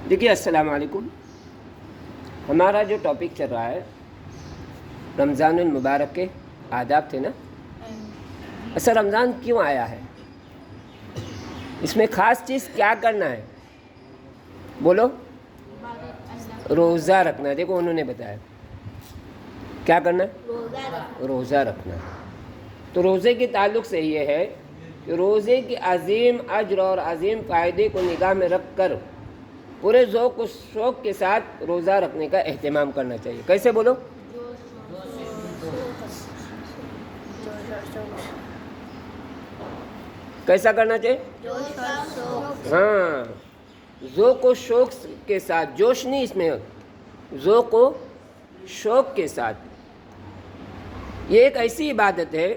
دیکھیے السلام علیکم. ہمارا جو ٹاپک چل رہا ہے رمضان المبارک کے آداب تھے نا. اصل رمضان کیوں آیا ہے, اس میں خاص چیز کیا کرنا ہے؟ بولو. روزہ رکھنا ہے. دیکھو انہوں نے بتایا کیا کرنا ہے, روزہ رکھنا ہے. تو روزے کے تعلق سے یہ ہے کہ روزے کی عظیم اجر اور عظیم فائدے کو نگاہ میں رکھ کر پورے ذوق و شوق کے ساتھ روزہ رکھنے کا اہتمام کرنا چاہیے. کیسے بولو؟ کیسا کرنا چاہیے؟ ہاں, ذوق و شوق کے ساتھ. جوش نہیں, اس میں ذوق و شوق کے ساتھ. یہ ایک ایسی عبادت ہے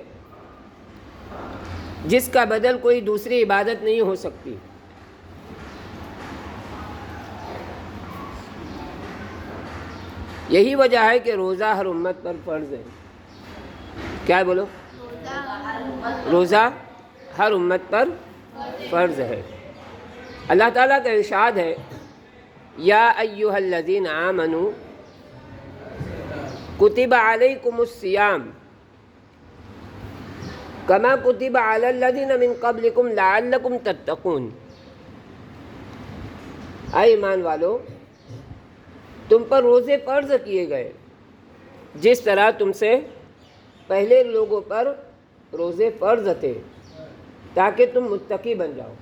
جس کا بدل کوئی دوسری عبادت نہیں ہو سکتی. یہی وجہ ہے کہ روزہ ہر امت پر فرض ہے. کیا بولو؟ روزہ ہر امت پر فرض ہے. اللہ تعالیٰ کا ارشاد ہے, یا ایھا الذین آمنوا کتب علیکم الصیام کما کتب علی الذین من قبلکم لعلکم تتقون. اے ایمان والو, تم پر روزے فرض کیے گئے جس طرح تم سے پہلے لوگوں پر روزے فرض تھے تاکہ تم متقی بن جاؤ.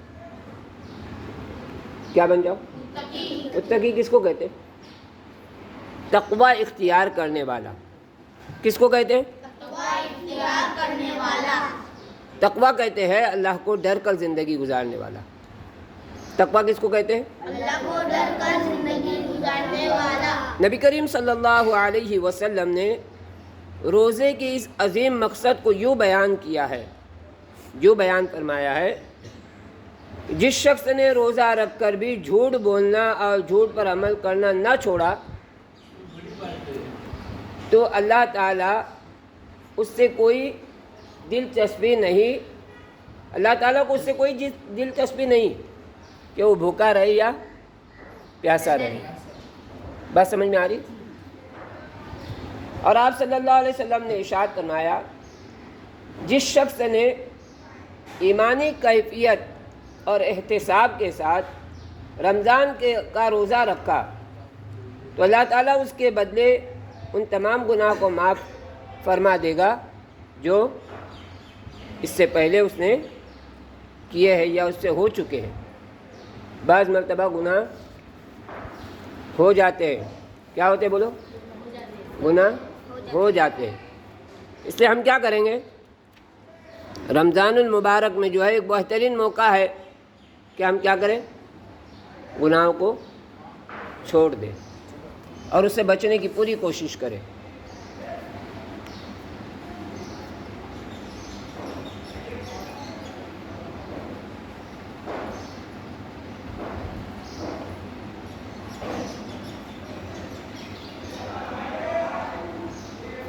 کیا بن جاؤ؟ متقی کس کو کہتے ہیں؟ تقوی اختیار کرنے والا. کس کو کہتے ہیں؟ تقوی کہتے ہیں اللہ کو ڈر کر زندگی گزارنے والا. تقوی کس کو کہتے ہیں؟ اللہ کو ڈر کر زندگی گزارنے والا. نبی کریم صلی اللہ علیہ وسلم نے روزے کی اس عظیم مقصد کو یوں بیان کیا ہے, یوں بیان فرمایا ہے, جس شخص نے روزہ رکھ کر بھی جھوٹ بولنا اور جھوٹ پر عمل کرنا نہ چھوڑا تو اللہ تعالیٰ اس سے کوئی دلچسپی نہیں, اللہ تعالیٰ کو اس سے کوئی دلچسپی نہیں کہ وہ بھوکا رہے یا پیاسا رہے. بات سمجھ میں آ رہی؟ اور آپ صلی اللہ علیہ وسلم نے ارشاد فرمایا, جس شخص نے ایمانی کیفیت اور احتساب کے ساتھ رمضان کا روزہ رکھا تو اللہ تعالیٰ اس کے بدلے ان تمام گناہ کو معاف فرما دے گا جو اس سے پہلے اس نے کیے ہیں یا اس سے ہو چکے ہیں. بعض مرتبہ گناہ ہو جاتے ہیں. کیا ہوتے بولو؟ گناہ ہو جاتے ہیں. اس لیے ہم کیا کریں گے, رمضان المبارک میں جو ہے ایک بہترین موقع ہے کہ ہم کیا کریں, گناہوں کو چھوڑ دیں اور اس سے بچنے کی پوری کوشش کریں.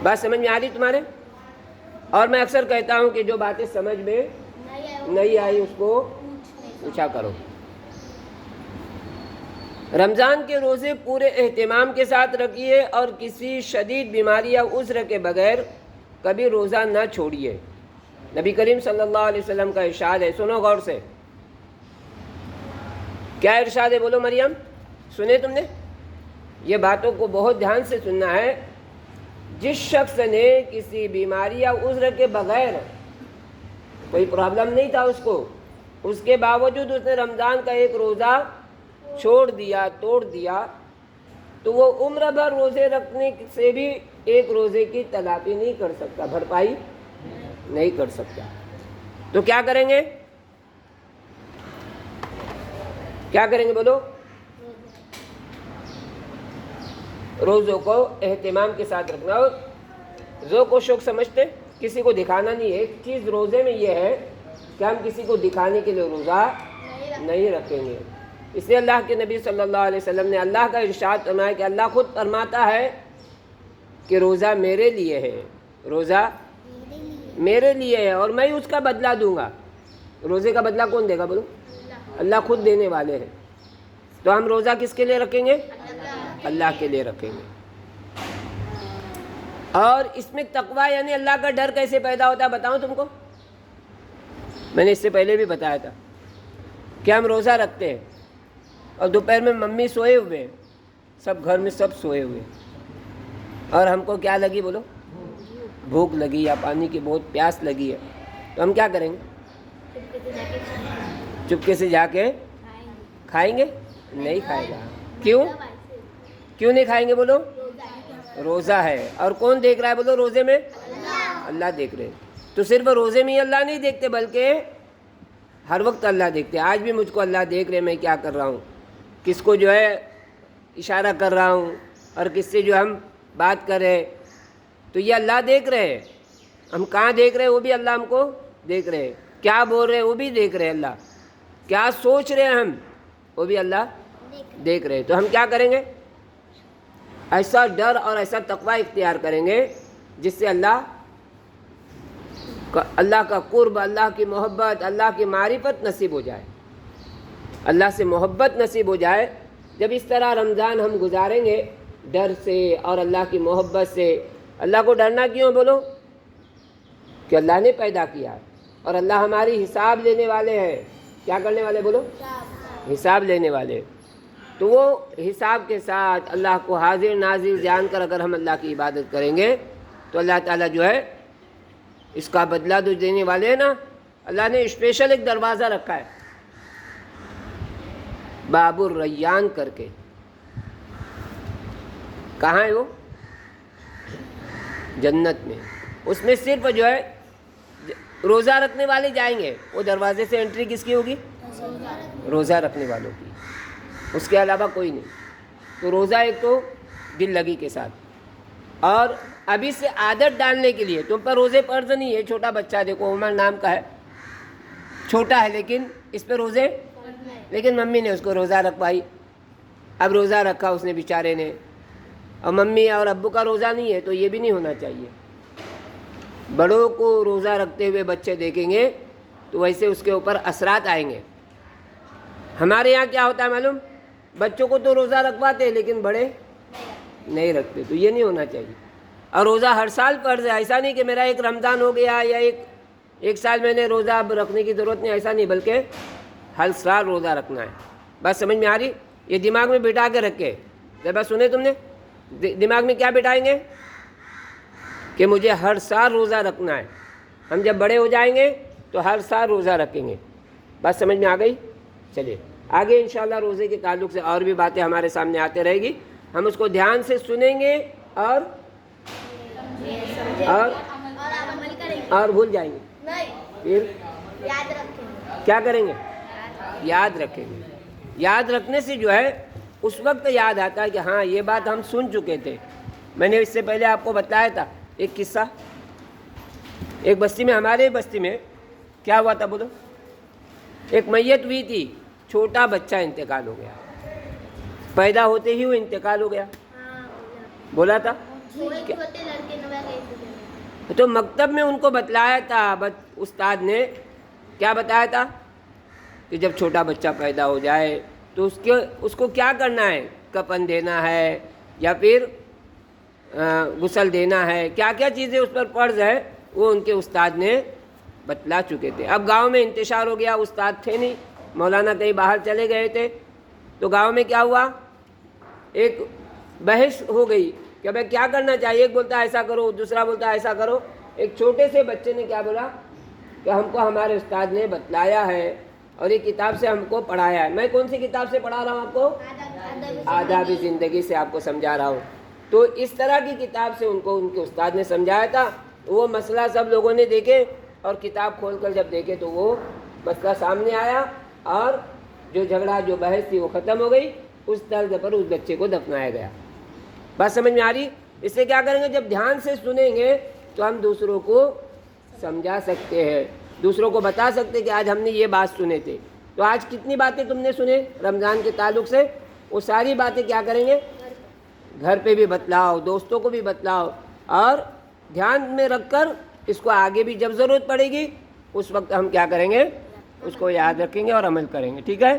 بات سمجھ میں آ رہی تمہارے؟ اور میں اکثر کہتا ہوں کہ جو باتیں سمجھ میں نہیں آئی اس کو پوچھا کرو. رمضان کے روزے پورے اہتمام کے ساتھ رکھیے اور کسی شدید بیماری یا عذر کے بغیر کبھی روزہ نہ چھوڑیے. نبی کریم صلی اللہ علیہ وسلم کا ارشاد ہے, سنو غور سے. کیا ارشاد ہے بولو مریم؟ سنے تم نے؟ یہ باتوں کو بہت دھیان سے سننا ہے. جس شخص نے کسی بیماری یا عذر کے بغیر, کوئی پرابلم نہیں تھا اس کو, اس کے باوجود اس نے رمضان کا ایک روزہ چھوڑ دیا, توڑ دیا, تو وہ عمر بھر روزے رکھنے سے بھی ایک روزے کی تلافی نہیں کر سکتا, بھرپائی نہیں کر سکتا. تو کیا کریں گے؟ کیا کریں گے بولو؟ روزوں کو اہتمام کے ساتھ رکھنا. اور ذوق و شوق سمجھتے, کسی کو دکھانا نہیں ہے. ایک چیز روزے میں یہ ہے کہ ہم کسی کو دکھانے کے لیے روزہ نہیں رکھیں گے. اس لیے اللہ کے نبی صلی اللہ علیہ وسلم نے اللہ کا ارشاد فرمایا کہ اللہ خود فرماتا ہے کہ روزہ میرے لیے ہے, روزہ میرے لیے ہے اور میں اس کا بدلہ دوں گا. روزے کا بدلہ کون دے گا بولو؟ اللہ خود دینے والے ہیں. تو ہم روزہ کس کے لیے رکھیں گے؟ اللہ کے لیے رکھیں گے۔ اور اس میں تقویٰ یعنی اللہ کا ڈر کیسے پیدا ہوتا ہے بتاؤں تم کو؟ میں نے اس سے پہلے بھی بتایا تھا کہ ہم روزہ رکھتے ہیں اور دوپہر میں ممی سوئے ہوئے ہیں، سب گھر میں سب سوئے ہوئے ہیں، اور ہم کو کیا لگی بولو؟ بھوک لگی یا پانی کی بہت پیاس لگی ہے، تو ہم کیا کریں گے؟ چپکے سے جا کے کھائیں گے؟ نہیں کھائے گا۔ کیوں نہیں کھائیں گے بولو؟ روزہ ہے، اور کون دیکھ رہا ہے بولو روزے میں؟ اللہ دیکھ رہے۔ تو صرف روزے میں ہی اللہ نہیں دیکھتے بلکہ ہر وقت اللہ دیکھتے۔ آج بھی مجھ کو اللہ دیکھ رہے میں کیا کر رہا ہوں، کس کو جو ہے اشارہ کر رہا ہوں اور کس سے جو ہم بات کر رہے، تو یہ اللہ دیکھ رہے ہیں۔ ہم کہاں دیکھ رہے وہ بھی اللہ ہم کو دیکھ رہے، کیا بول رہے وہ بھی دیکھ رہے اللہ، کیا سوچ رہے ہم وہ بھی اللہ دیکھ رہے۔ تو ہم کیا کریں گے؟ ایسا ڈر اور ایسا تقویٰ اختیار کریں گے جس سے اللہ کا قرب، اللہ کی محبت، اللہ کی معرفت نصیب ہو جائے، اللہ سے محبت نصیب ہو جائے۔ جب اس طرح رمضان ہم گزاریں گے ڈر سے اور اللہ کی محبت سے۔ اللہ کو ڈرنا کیوں بولو؟ کہ اللہ نے پیدا کیا ہے اور اللہ ہماری حساب لینے والے ہیں۔ کیا کرنے والے بولو؟ حساب لینے والے۔ تو وہ حساب کے ساتھ اللہ کو حاضر ناظر جان کر اگر ہم اللہ کی عبادت کریں گے تو اللہ تعالیٰ جو ہے اس کا بدلہ جو دینے والے ہیں نا۔ اللہ نے اسپیشل ایک دروازہ رکھا ہے باب الریان کر کے۔ کہاں ہے وہ؟ جنت میں۔ اس میں صرف جو ہے روزہ رکھنے والے جائیں گے، وہ دروازے سے انٹری کس کی ہوگی؟ روزہ رکھنے والوں کی، اس کے علاوہ کوئی نہیں۔ تو روزہ ایک تو دل لگی کے ساتھ، اور ابھی سے عادت ڈالنے کے لیے تم پر روزے فرض نہیں ہے۔ چھوٹا بچہ دیکھو عمر نام کا ہے، چھوٹا ہے لیکن اس پہ روزے، لیکن ممی نے اس کو روزہ رکھوائی، اب روزہ رکھا اس نے بیچارے نے، اور ممی اور ابو کا روزہ نہیں ہے، تو یہ بھی نہیں ہونا چاہیے۔ بڑوں کو روزہ رکھتے ہوئے بچے دیکھیں گے تو ویسے اس کے اوپر اثرات آئیں گے۔ ہمارے یہاں کیا ہوتا ہے معلوم؟ بچوں کو تو روزہ رکھواتے لیکن بڑے نہیں رکھتے، تو یہ نہیں ہونا چاہیے۔ اور روزہ ہر سال فرض ہے، ایسا نہیں کہ میرا ایک رمضان ہو گیا یا ایک سال میں نے روزہ اب رکھنے کی ضرورت نہیں، ایسا نہیں، بلکہ ہر سال روزہ رکھنا ہے۔ بات سمجھ میں آ رہی؟ یہ دماغ میں بٹھا کے رکھے، جب بات سنے تم نے، دماغ میں کیا بٹھائیں گے؟ کہ مجھے ہر سال روزہ رکھنا ہے۔ ہم جب بڑے ہو جائیں گے تو ہر سال روزہ رکھیں گے۔ بات سمجھ میں آ گئی؟ چلیے آگے انشاءاللہ روزے کے تعلق سے اور بھی باتیں ہمارے سامنے آتے رہے گی، ہم اس کو دھیان سے سنیں گے اور بھول جائیں گے، پھر کیا کریں گے؟ یاد رکھیں گے۔ یاد رکھنے سے جو ہے اس وقت یاد آتا ہے کہ ہاں یہ بات ہم سن چکے تھے۔ میں نے اس سے پہلے آپ کو بتایا تھا ایک قصہ، ایک بستی میں، ہمارے بستی میں کیا ہوا تھا بولو؟ ایک میت ہوئی تھی، چھوٹا بچہ انتقال ہو گیا، پیدا ہوتے ہی وہ انتقال ہو گیا، بولا تھا۔ تو مکتب میں ان کو بتلایا تھا، استاد نے کیا بتایا تھا کہ جب چھوٹا بچہ پیدا ہو جائے تو اس کو کیا کرنا ہے؟ کفن دینا ہے یا پھر غسل دینا ہے، کیا کیا چیزیں اس پر فرض ہے وہ ان کے استاد نے بتلا چکے تھے۔ اب گاؤں میں انتشار ہو گیا، استاد تھے نہیں، مولانا کہیں باہر چلے گئے تھے، تو گاؤں میں کیا ہوا؟ ایک بحث ہو گئی کہ بھائی کیا کرنا چاہیے، ایک بولتا ہے ایسا کرو، دوسرا بولتا ہے ایسا کرو۔ ایک چھوٹے سے بچے نے کیا بولا کہ ہم کو ہمارے استاد نے بتلایا ہے اور یہ کتاب سے ہم کو پڑھایا ہے۔ میں کون سی کتاب سے پڑھا رہا ہوں آپ کو؟ آداب زندگی سے آپ کو سمجھا رہا ہوں۔ تو اس طرح کی کتاب سے ان کو ان کے استاد نے سمجھایا تھا۔ وہ مسئلہ سب لوگوں نے دیکھے اور کتاب کھول کر جب دیکھے تو وہ مسئلہ سامنے آیا اور جو جھگڑا جو بحث تھی وہ ختم ہو گئی، اس طرز پر اس بچے کو دفنایا گیا۔ بات سمجھ میں آ رہی؟ اس سے کیا کریں گے؟ جب دھیان سے سنیں گے تو ہم دوسروں کو سمجھا سکتے ہیں، دوسروں کو بتا سکتے کہ آج ہم نے یہ بات سنے تھے۔ تو آج کتنی باتیں تم نے سنے رمضان کے تعلق سے، وہ ساری باتیں کیا کریں گے؟ گھر پہ بھی بتلاؤ، دوستوں کو بھی بتلاؤ، اور دھیان میں رکھ کر اس کو آگے بھی جب ضرورت پڑے گی اس وقت ہم کیا کریں گے؟ اس کو یاد رکھیں گے اور عمل کریں گے۔ ٹھیک ہے؟